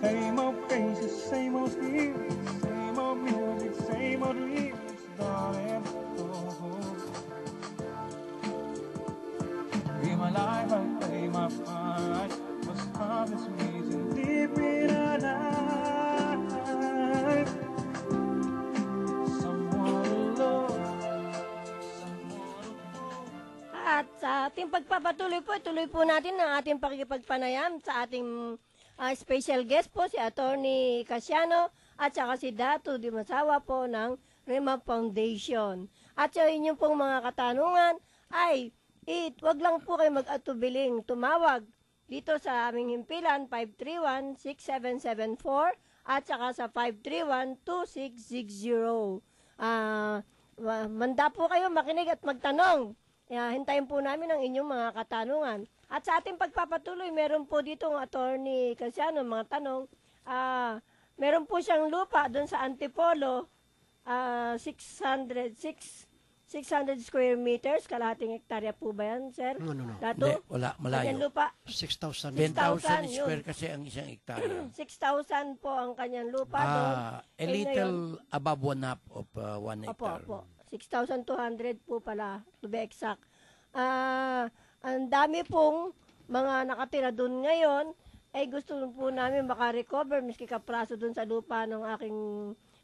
Same old faces, same old feelings, same old music, same old lyrics, darling. Oh, be my life, I pay my price. What's promised me to live in a life. Someone to love, someone to hold. At sa ating pagpapatuloy po, tuloy po natin ang ating pakikipagpanayam sa ating special guest po, si Attorney Casiano at saka si Dato Dimasawa po ng REMA Foundation. At sa inyong pong mga katanungan ay wag lang po kayo mag-atubiling tumawag dito sa aming himpilan 531-6774 at saka sa 531-2660. Manda po kayo makinig at magtanong. Hintayin po namin ang inyong mga katanungan. At sa ating pagpapatuloy, meron po dito ang Attorney Casiano, mga tanong. Meron po siyang lupa doon sa Antipolo, 600 square meters, kalahating hektarya po ba yan, sir? No. Dato? Hindi, wala, malayo. Kanyang lupa, 6,000. 10,000 6,000 square yun. kasi ang isang hektarya. 6,000 po ang kanyang lupa doon. A Eh, little above 1/2 of 1 hectare. Opo. 6,200 po pala, to be exact. Ang dami pong mga nakatira doon ngayon, ay gusto po namin makarecover, miski kapraso doon sa lupa ng aking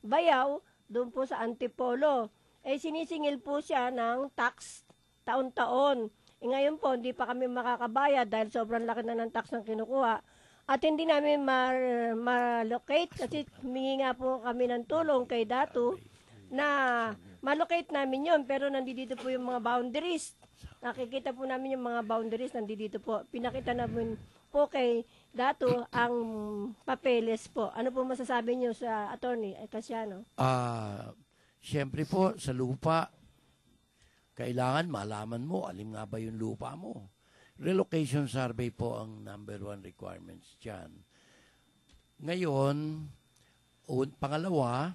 bayaw, doon po sa Antipolo. Sinisingil po siya ng tax taon-taon. Ngayon po, hindi pa kami makakabayad dahil sobrang laki na ng tax ng kinukuha. At hindi namin ma-locate kasi humingi nga po kami ng tulong kay Dato na ma-locate namin yon, pero nandito po yung mga boundaries. Nakikita po namin yung mga boundaries nandito po. Pinakita namin po kay Dato ang papeles po. Ano po masasabi niyo sa Attorney Casiano? Siyempre po, sa lupa, kailangan malaman mo alin nga ba yung lupa mo. Relocation survey po ang number 1 requirements dyan. Ngayon, pangalawa,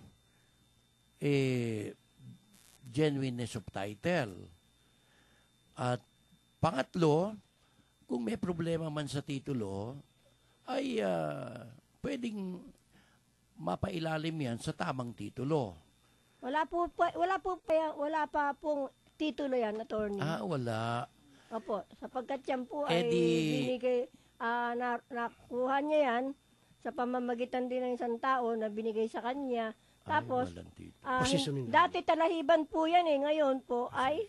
genuineness of title. At pangatlo, kung may problema man sa titulo, ay pwedeng mapailalim yan sa tamang titulo. Wala pa pong titulo yan, Attorney. Wala. Opo, sapagkat yan po ay di- binigay, nakuha niya yan sa pamamagitan din ng isang tao na binigay sa kanya. Tapos, walang titulo. Positioning lang. dati talahiban po yan ngayon po ay,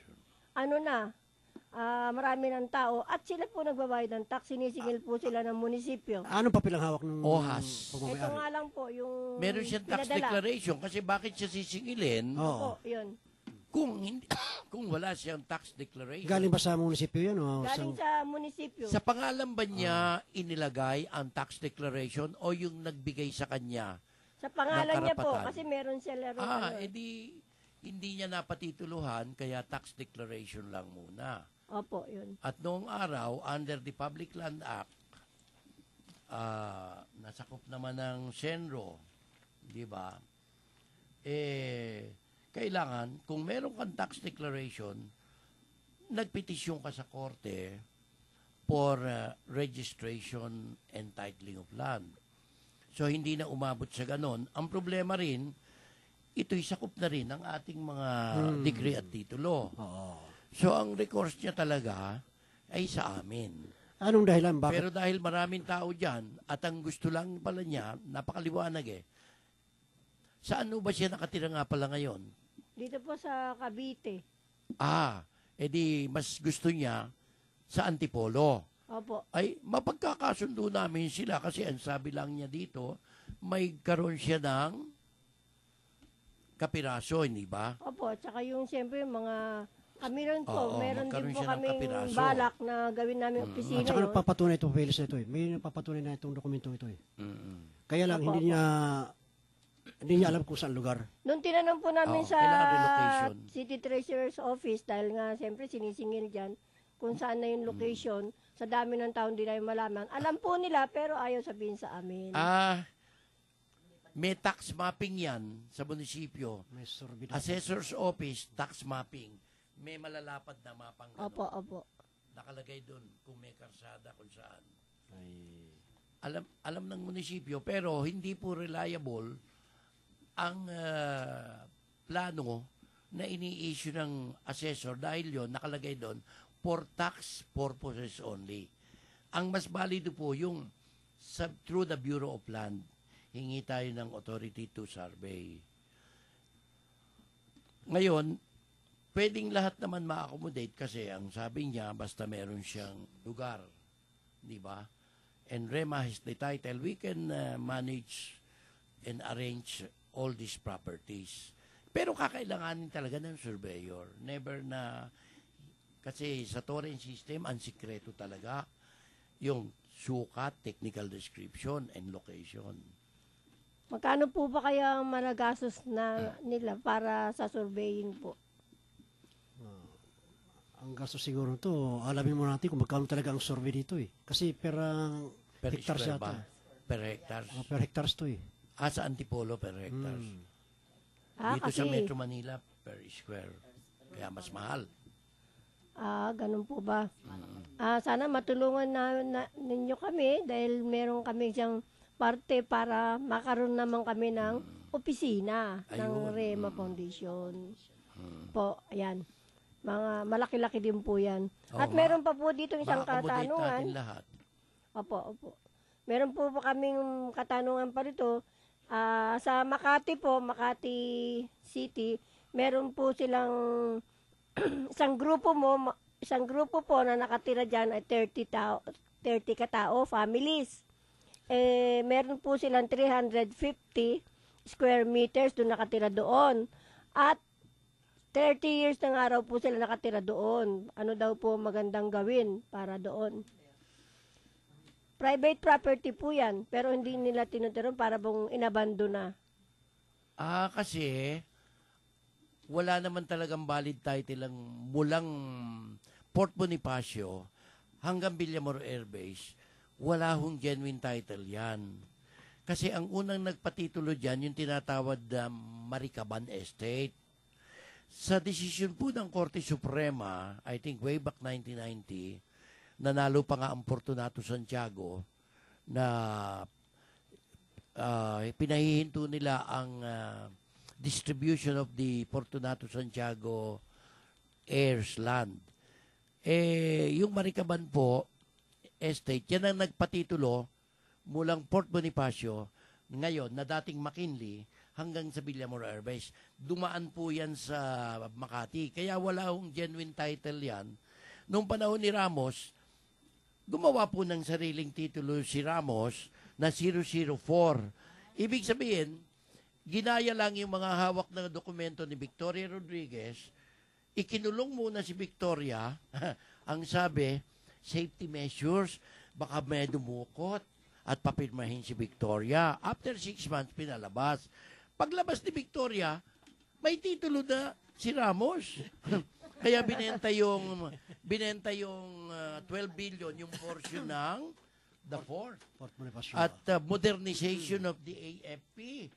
marami ng tao at sila po nagbabayad ng tax, sinisingil po sila ng munisipyo. Anong papel ang hawak ng OHAS. Ito pagmamayari? nga lang po yung Meron siyang tax pinadala. declaration kasi bakit siya sisingilin Oo. Opo, yun. kung hindi, kung wala siyang tax declaration. Galing ba sa munisipyo yan? O Galing sa munisipyo. Sa pangalan ba niya inilagay ang tax declaration o yung nagbigay sa kanya? Sa pangalan ng niya po, karapatan? kasi meron sila rin. Edi hindi niya napatituluhan kaya tax declaration lang muna. Opo, yun. At noong araw, under the Public Land Act, nasakop naman ng Senro, di ba? Kailangan, kung meron kang tax declaration, nagpetisyon ka sa korte for registration and titling of land. So, hindi na umabot sa ganon. Ang problema rin, ito'y sakop na rin ng ating mga degree at titulo. Oo. So, ang recourse niya talaga ay sa amin. Anong dahilan? Bakit? Pero dahil maraming tao dyan, at ang gusto lang pala niya, napakaliwanag saan ba siya nakatira nga pala ngayon? Dito po sa Cavite. Edi mas gusto niya sa Antipolo. Opo. Ay, mapagkakasundo namin sila kasi ang sabi lang niya dito, may karoon siya ng kapiraso, hindi ba? Opo, tsaka yung siyempre mga kami rin po, Oo, meron magkaroon din po siya ng kaming kapiraso. balak na gawin namin opisina At saka yun. nagpapatunay itong papeles na ito eh. May nagpapatunay na itong dokumento ito eh. Kaya lang, Opo, hindi niya alam kung saan lugar. Nung tinanong po namin Oo, sa kailangan relocation. City Treasurer's Office, dahil nga siyempre sinisingil dyan, kung saan na yung location, sa dami ng taon di namin malaman. Alam po nila, pero ayaw sabihin sa amin. May tax mapping yan sa munisipyo. May sorbida. Assessor's Office, tax mapping. May malalapad na mapang Opo, opo. Nakalagay doon kung may karsada kung saan. Ay, alam ng munisipyo, pero hindi po reliable ang plano na ini-issue ng assessor dahil yon nakalagay doon for tax purposes only. Ang mas valido po yung through the Bureau of Land, hingi tayo ng authority to survey. Ngayon, pwedeng lahat naman ma-accommodate kasi ang sabi niya, basta meron siyang lugar. Di ba? And REMA has the title, we can manage and arrange all these properties. Pero kakailanganin talaga ng surveyor. Never na, kasi sa torrent system, ang sikreto talaga yung sukat, technical description, and location. Magkano po ba kaya ang malagastos na nila para sa surveying po? Ang gasto siguro to, alamin mo natin kung magkano talaga ang survey dito eh. Kasi per hectares square yata. ba? Per hectares. Per hectares to eh. Sa Antipolo per hectares. Dito Kasi, sa Metro Manila per square. Kaya mas mahal. ganun po ba? Sana matulungan ninyo kami dahil meron kami siyang parte para makaroon naman kami ng opisina ng Ayun. REMA Foundation. Po, ayan. Mga malaki-laki din po yan. At Oo meron pa po dito isang Ma-accommodate katanungan. natin lahat. Opo. Meron po kaming katanungan pa rito. Sa Makati po, Makati City, meron po silang isang grupo po na nakatira diyan ay 30 katao, families. Meron po silang 350 square meters doon nakatira doon. At 30 years ng araw po sila nakatira doon. Ano daw po magandang gawin para doon? Private property po yan, pero hindi nila tinuturon para bang inabando na. Kasi wala naman talagang valid title ang mulang Port Bonifacio hanggang Villamor Air Base. Wala hong genuine title yan. Kasi ang unang nagpatitulo dyan, yung tinatawad na Maricaban Estate. Sa desisyon po ng Korte Suprema, I think way back 1990, nanalo pa nga ang Fortunato Santiago na pinahihinto nila ang distribution of the Fortunato Santiago heirs land. Yung Maricaban po, estate, yan ang nagpatitulo mulang Port Bonifacio, ngayon na dating McKinley, hanggang sa Villamor Air Base. Dumaan po yan sa Makati. Kaya wala hong genuine title yan. Noong panahon ni Ramos, gumawa po ng sariling titulo si Ramos na 004. Ibig sabihin, ginaya lang yung mga hawak na dokumento ni Victoria Rodriguez, ikinulong muna si Victoria, ang sabi, safety measures, baka may dumukot at papirmahin si Victoria. After 6 months, pinalabas. Paglabas ni Victoria, may titulo na si Ramos. Kaya binenta yung 12 billion yung portion ng the Fort. Port Bonifacio. At modernization of the AFP.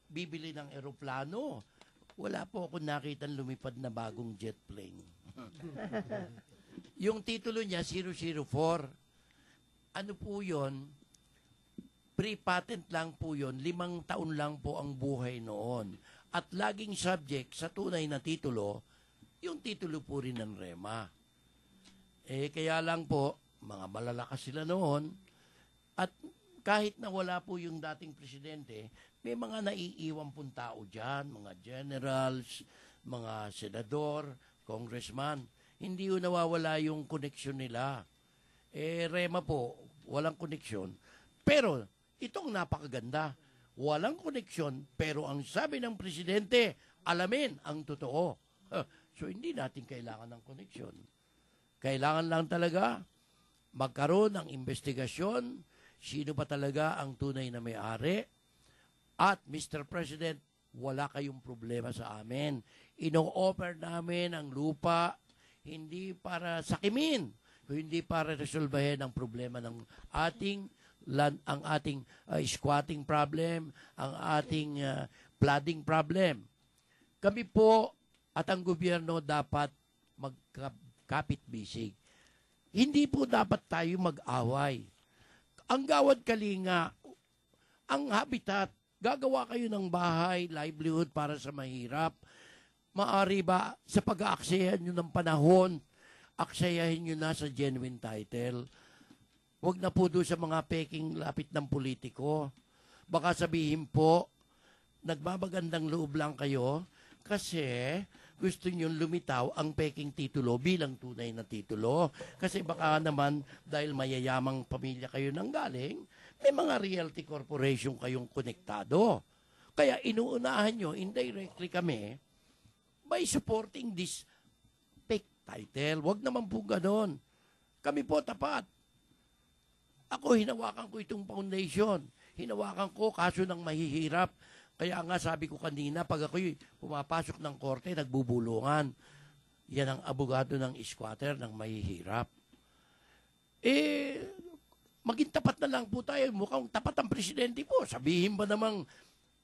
Bibili ng eroplano. Wala po ako nakitang lumipad na bagong jet plane. Yung titulo niya, 004. Ano po yun? Pre-patent lang po yun. 5 taon lang po ang buhay noon. At laging subject sa tunay na titulo, yung titulo po rin ng REMA. Kaya lang po, mga malalakas sila noon. At kahit na wala po yung dating presidente, may mga naiiwan pong tao dyan, mga generals, mga senador, congressman. Hindi yun nawawala yung koneksyon nila. REMA po, walang koneksyon. Pero, itong napakaganda. Walang koneksyon, pero ang sabi ng presidente, alamin ang totoo. So, hindi natin kailangan ng koneksyon. Kailangan lang talaga magkaroon ng investigasyon, sino ba talaga ang tunay na may-ari. At, Mr. President, wala kayong problema sa amin. Ino-offer namin ang lupa, hindi para sakimin, hindi para resolbahin ang problema ng ating land, ang ating squatting problem, ang ating flooding problem. Kami po at ang gobyerno dapat magkapit-bisig. Hindi po dapat tayo mag-away. ang Gawad Kalinga, ang habitat, gagawa kayo ng bahay, livelihood para sa mahirap. Maari ba sa pag-aaksayahan nyo ng panahon, aksayahin nyo na sa genuine title. Huwag na po doon sa mga peking lapit ng politiko. Baka sabihin po, nagbabagandang loob lang kayo kasi gusto nyo lumitaw ang peking titulo bilang tunay na titulo. Kasi baka naman dahil mayayamang pamilya kayo nang galing, may mga realty corporation kayong konektado. Kaya inuunahan nyo indirectly kami by supporting this fake title. Huwag naman po ganon. Kami po tapat. Ako, hinawakan ko itong foundation. Hinawakan ko kaso ng mahihirap. Kaya nga sabi ko kanina, pag ako'y pumapasok ng korte, nagbubulungan. Yan ang abogado ng squatter ng mahihirap. Maging tapat na lang po tayo. Mukhang tapat ang presidente po. Sabihin ba namang,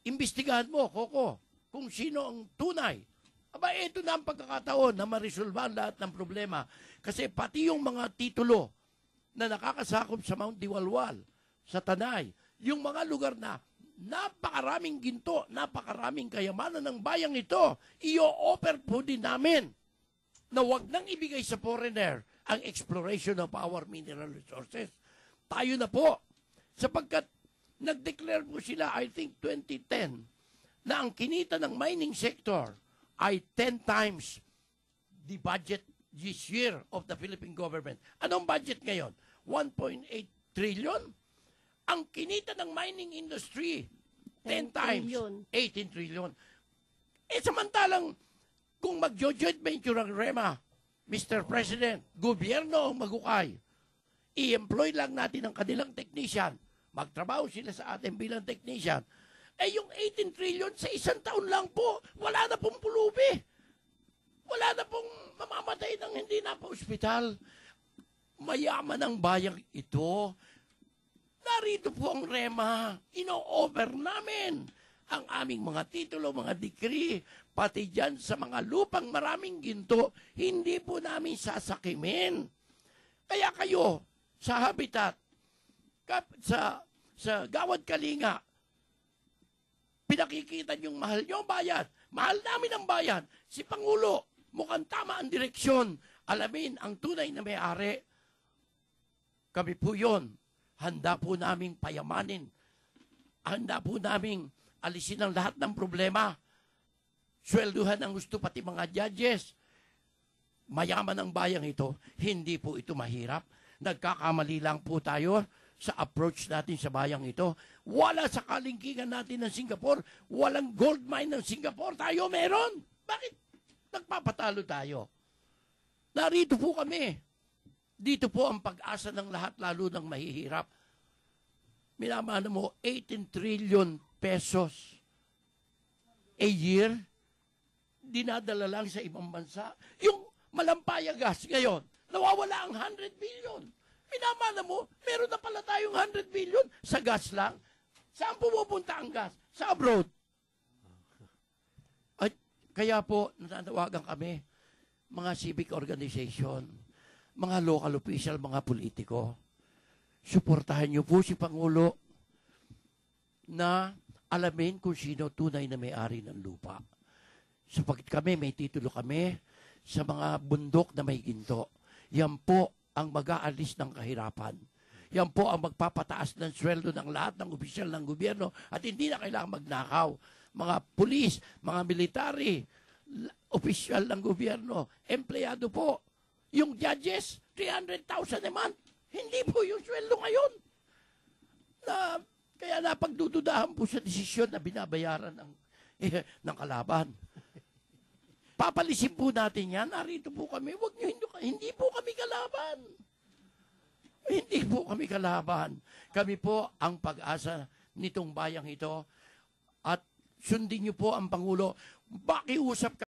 imbestigahan mo, Coco, kung sino ang tunay. Aba, ito na ang pagkakataon na marisolba ang lahat ng problema. Kasi pati yung mga titulo na nakakasakop sa Mount Diwalwal, sa Tanay, yung mga lugar na napakaraming ginto, napakaraming kayamanan ng bayang ito, i-offer po din namin na wag nang ibigay sa foreigner ang exploration of our mineral resources. Tayo na po, sapagkat nag-declare po sila, I think 2010, na ang kinita ng mining sector ay 10 times the budget this year of the Philippine government. Anong budget ngayon? 1.8 trillion? Ang kinita ng mining industry, 10 times, trillion. 18 trillion. Samantalang, kung mag-joint venture ang REMA, Mr. President, gobyerno ang magukay, i-employ lang natin ang kanilang technician, magtrabaho sila sa atin bilang technician, yung 18 trillion sa isang taon lang po, wala na pong pulubi. Wala na pong mamamatay ng hindi na pa ospital. Mayaman ang bayang ito. Narito po ang REMA. Ino-over namin ang aming mga titulo, mga decree, pati dyan sa mga lupang maraming ginto, hindi po namin sasakimin. Kaya kayo, sa habitat, sa Gawad Kalinga, pinakikita niyong mahal niyo ang bayan. Mahal namin ang bayan. Si Pangulo, mukhang tama ang direksyon. Alamin ang tunay na may-ari. Kami po yun. Handa po naming payamanin. Handa po naming alisin ang lahat ng problema. Swelduhan ang gusto pati mga judges. Mayaman ang bayang ito. Hindi po ito mahirap. Nagkakamali lang po tayo sa approach natin sa bayang ito. Wala sa kalingkingan natin ng Singapore. Walang gold mine ng Singapore. Tayo meron. Bakit nagpapatalo tayo? Narito po kami. Dito po ang pag-asa ng lahat, lalo ng mahihirap. Minamana mo, 18 trillion pesos a year, dinadala lang sa ibang bansa. Yung malampaya gas ngayon, nawawala ang 100 billion. Minamana mo, meron na pala tayong 100 billion sa gas lang. Saan pumupunta ang gas? Sa abroad. At kaya po, nananawagan kami, mga civic organization, mga local official, mga politiko, suportahan niyo po si Pangulo na alamin kung sino tunay na may-ari ng lupa. Sapagkat kami, may titulo kami sa mga bundok na may ginto. Yan po ang mag-aalis ng kahirapan. Yan po ang magpapataas ng sweldo ng lahat ng opisyal ng gobyerno at hindi na kailangan magnakaw. Mga pulis, mga military, opisyal ng gobyerno, empleyado po. Yung judges, 300,000 a month. Hindi po yung sweldo ngayon. Kaya napagdududahan po sa desisyon na binabayaran ng kalaban. Papalisin po natin yan. Narito po kami. Wag nyo, hindi po kami kalaban. Hindi po kami kalaban. Kami po ang pag-asa nitong bayang ito. At sundin nyo po ang Pangulo. Pakiusap